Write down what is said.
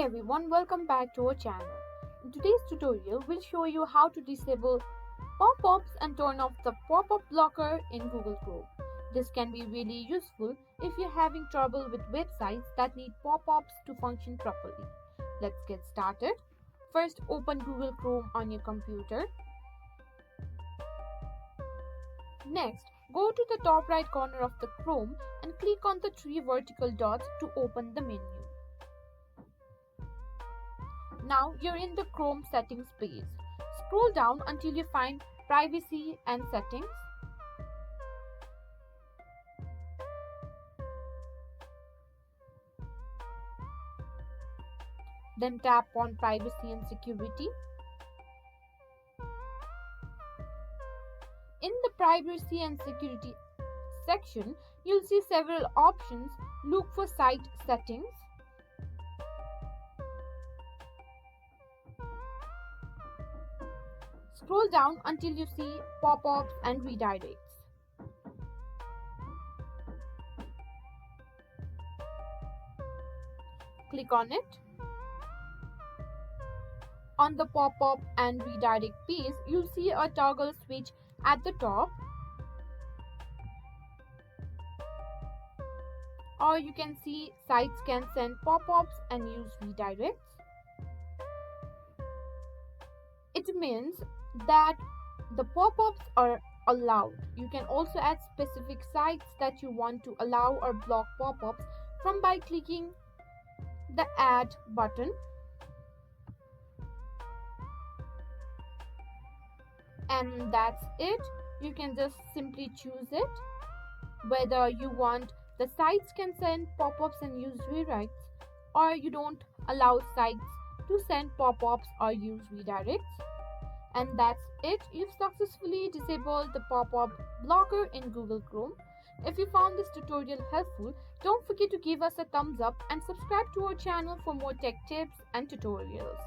Hey everyone, welcome back to our channel. In today's tutorial, we'll show you how to disable pop-ups and turn off the pop-up blocker in Google Chrome. This can be really useful if you're having trouble with websites that need pop-ups to function properly. Let's get started. First, open Google Chrome on your computer. Next, go to the top right corner of the Chrome and click on the three vertical dots to open the menu. Now you're in the Chrome settings page. Scroll down until you find Privacy and Settings. Then tap on Privacy and Security. In the Privacy and Security section, you'll see several options. Look for Site Settings. Scroll down until you see pop-ups and redirects. Click on it. On the pop-up and redirect page, you'll see a toggle switch at the top. Or you can see sites can send pop-ups and use redirects. It means that the pop-ups are allowed. You can also add specific sites that you want to allow or block pop-ups from by clicking the Add button. And that's it. You can just simply choose it, whether you want the sites can send pop-ups and use redirects, or you don't allow sites to send pop-ups or use redirects. And that's it. You've successfully disabled the pop-up blocker in Google Chrome. If you found this tutorial helpful, don't forget to give us a thumbs up and subscribe to our channel for more tech tips and tutorials.